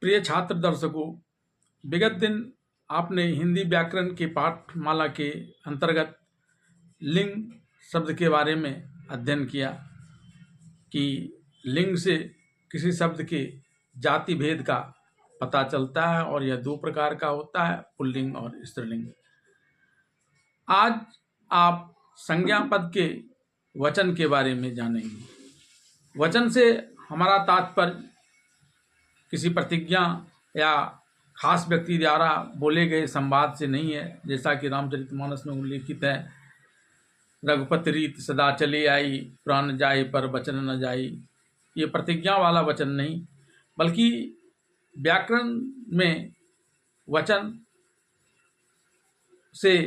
प्रिय छात्र दर्शकों, विगत दिन आपने हिंदी व्याकरण के पाठमाला के अंतर्गत लिंग शब्द के बारे में अध्ययन किया कि लिंग से किसी शब्द के जाति भेद का पता चलता है और यह दो प्रकार का होता है, पुल्लिंग और स्त्रीलिंग। आज आप संज्ञा पद के वचन के बारे में जानेंगे। वचन से हमारा तात्पर्य किसी प्रतिज्ञा या खास व्यक्ति द्वारा बोले गए संवाद से नहीं है, जैसा कि रामचरितमानस में उल्लेखित है, रघुपति रीत सदा चली आई, प्राण जाए पर वचन न जाई। ये प्रतिज्ञा वाला वचन नहीं, बल्कि व्याकरण में वचन से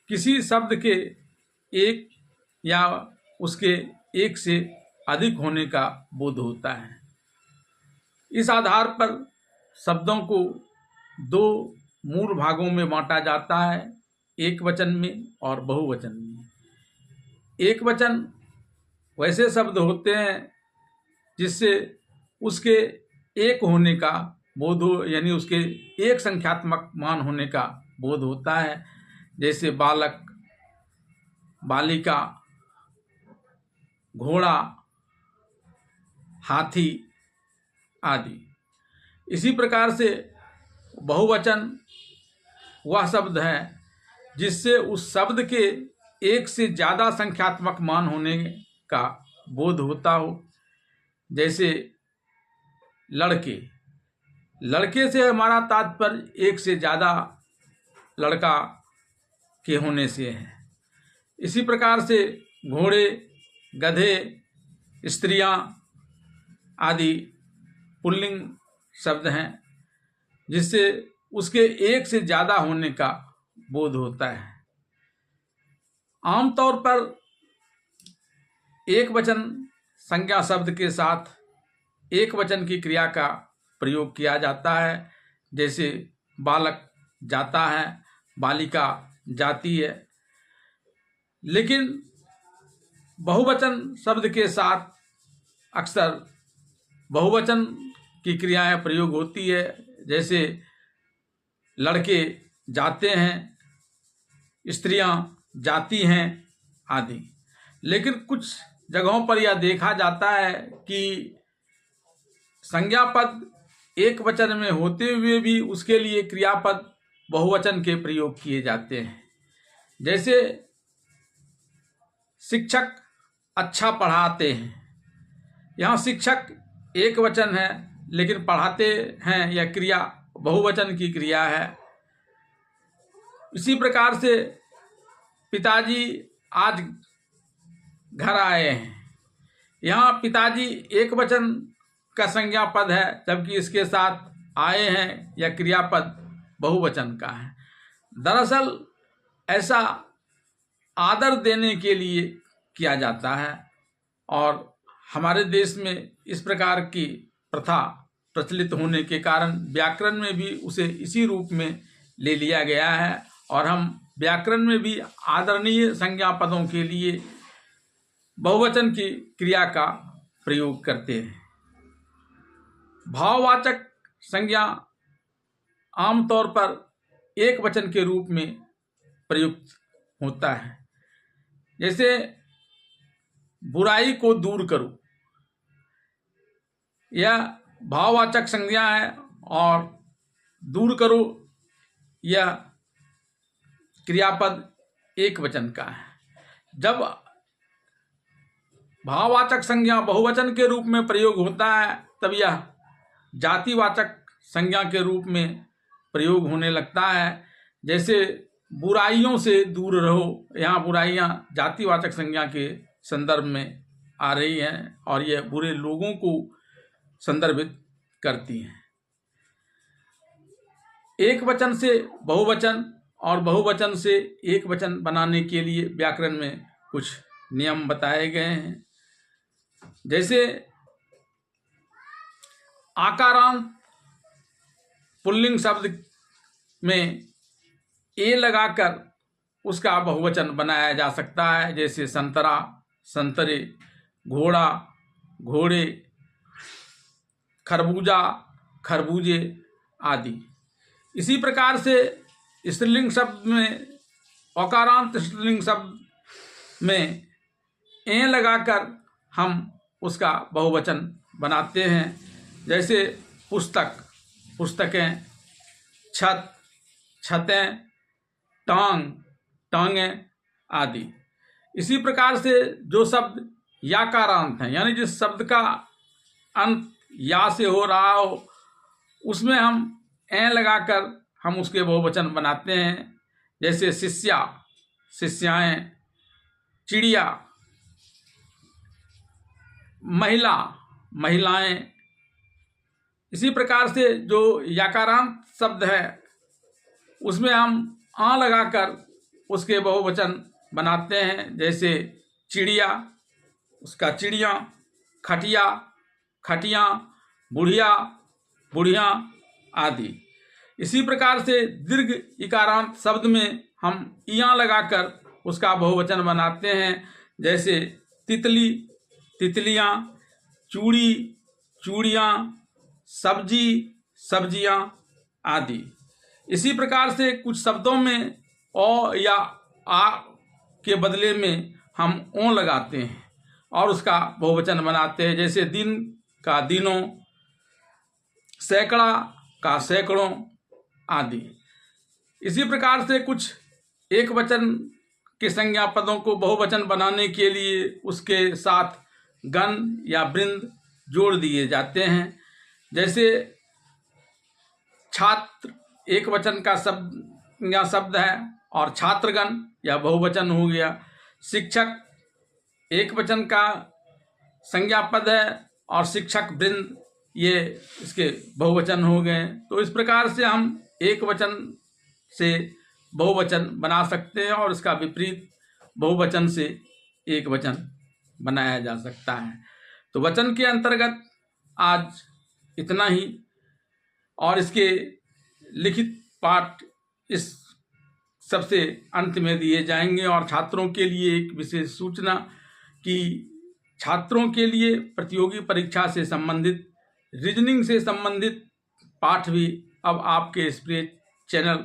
किसी शब्द के एक या उसके एक से अधिक होने का बोध होता है। इस आधार पर शब्दों को दो मूल भागों में बांटा जाता है, एक वचन में और बहुवचन में। एक वचन वैसे शब्द होते हैं जिससे उसके एक होने का बोध हो, यानी उसके एक संख्यात्मक मान होने का बोध होता है, जैसे बालक, बालिका, घोड़ा, हाथी आदि। इसी प्रकार से बहुवचन वह शब्द है जिससे उस शब्द के एक से ज़्यादा संख्यात्मक मान होने का बोध होता हो, जैसे लड़के। लड़के से हमारा तात्पर्य एक से ज़्यादा लड़का के होने से है। इसी प्रकार से घोड़े, गधे, स्त्रियां आदि पुल्लिंग शब्द हैं जिससे उसके एक से ज़्यादा होने का बोध होता है। आमतौर पर एक वचन संज्ञा शब्द के साथ एक वचन की क्रिया का प्रयोग किया जाता है, जैसे बालक जाता है, बालिका जाती है। लेकिन बहुवचन शब्द के साथ अक्सर बहुवचन की क्रियाएं प्रयोग होती है, जैसे लड़के जाते हैं, स्त्रियां जाती हैं आदि। लेकिन कुछ जगहों पर यह देखा जाता है कि संज्ञा पद एक वचन में होते हुए भी उसके लिए क्रियापद बहुवचन के प्रयोग किए जाते हैं। जैसे शिक्षक अच्छा पढ़ाते हैं, यहाँ शिक्षक एक वचन है लेकिन पढ़ाते हैं यह क्रिया बहुवचन की क्रिया है। इसी प्रकार से पिताजी आज घर आए हैं, यहाँ पिताजी एक वचन का संज्ञा पद है, जबकि इसके साथ आए हैं यह क्रियापद बहुवचन का है। दरअसल ऐसा आदर देने के लिए किया जाता है और हमारे देश में इस प्रकार की प्रथा प्रचलित होने के कारण व्याकरण में भी उसे इसी रूप में ले लिया गया है और हम व्याकरण में भी आदरणीय संज्ञा पदों के लिए बहुवचन की क्रिया का प्रयोग करते हैं। भाववाचक संज्ञा आमतौर पर एक वचन के रूप में प्रयुक्त होता है, जैसे बुराई को दूर करो, यह भाववाचक संज्ञा है और दूर करो यह क्रियापद एक वचन का है। जब भाववाचक संज्ञा बहुवचन के रूप में प्रयोग होता है तब यह जातिवाचक संज्ञा के रूप में प्रयोग होने लगता है, जैसे बुराइयों से दूर रहो। यहाँ बुराइयाँ जातिवाचक संज्ञा के संदर्भ में आ रही हैं और यह बुरे लोगों को संदर्भित करती हैं। एक वचन से बहुवचन और बहुवचन से एक वचन बनाने के लिए व्याकरण में कुछ नियम बताए गए हैं, जैसे आकारांत पुल्लिंग शब्द में ए लगाकर उसका बहुवचन बनाया जा सकता है, जैसे संतरा, संतरे, घोड़ा, घोड़े, खरबूजा, खरबूजे आदि। इसी प्रकार से स्त्रीलिंग शब्द में, औकारांत स्त्रीलिंग शब्द में ए लगाकर हम उसका बहुवचन बनाते हैं। जैसे पुस्तक, पुस्तकें, छत, छतें, टांग, टांगें आदि। इसी प्रकार से जो शब्द याकारांत हैं, यानी जिस शब्द का अंत या से हो रहा हो, उसमें हम ए लगाकर हम उसके बहुवचन बनाते हैं। जैसे शिष्या, शिष्याएं, चिड़िया, महिला, महिलाएं। इसी प्रकार से जो याकारांत शब्द है उसमें हम आ लगाकर उसके बहुवचन बनाते हैं। जैसे चिड़िया, उसका चिड़िया, खटिया, खटियाँ, बुढ़िया, बुढ़ियाँ आदि। इसी प्रकार से दीर्घ इकारांत शब्द में हम इया लगाकर उसका बहुवचन बनाते हैं। जैसे तितली, तितलियाँ, चूड़ी, चूड़ियाँ, सब्जी, सब्जियाँ आदि। इसी प्रकार से कुछ शब्दों में ओ या आ के बदले में हम ओ लगाते हैं और उसका बहुवचन बनाते हैं। जैसे दिन का दिनों, सैकड़ा का सैकड़ों आदि। इसी प्रकार से कुछ एक वचन के संज्ञा पदों को बहुवचन बनाने के लिए उसके साथ गण या वृंद जोड़ दिए जाते हैं। जैसे छात्र एक वचन का शब्द है और छात्रगण या बहुवचन हो गया। शिक्षक एक वचन का संज्ञा पद है और शिक्षक वृंद ये इसके बहुवचन हो गए। तो इस प्रकार से हम एक वचन से बहुवचन बना सकते हैं और इसका विपरीत बहुवचन से एक वचन बनाया जा सकता है। तो वचन के अंतर्गत आज इतना ही, और इसके लिखित पाठ इस सबसे अंत में दिए जाएंगे। और छात्रों के लिए एक विशेष सूचना कि छात्रों के लिए प्रतियोगी परीक्षा से संबंधित, रीजनिंग से संबंधित पाठ भी अब आपके स्प्रे चैनल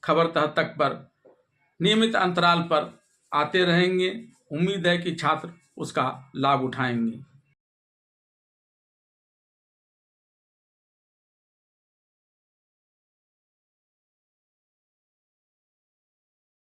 खबर तक पर नियमित अंतराल पर आते रहेंगे। उम्मीद है कि छात्र उसका लाभ उठाएंगे।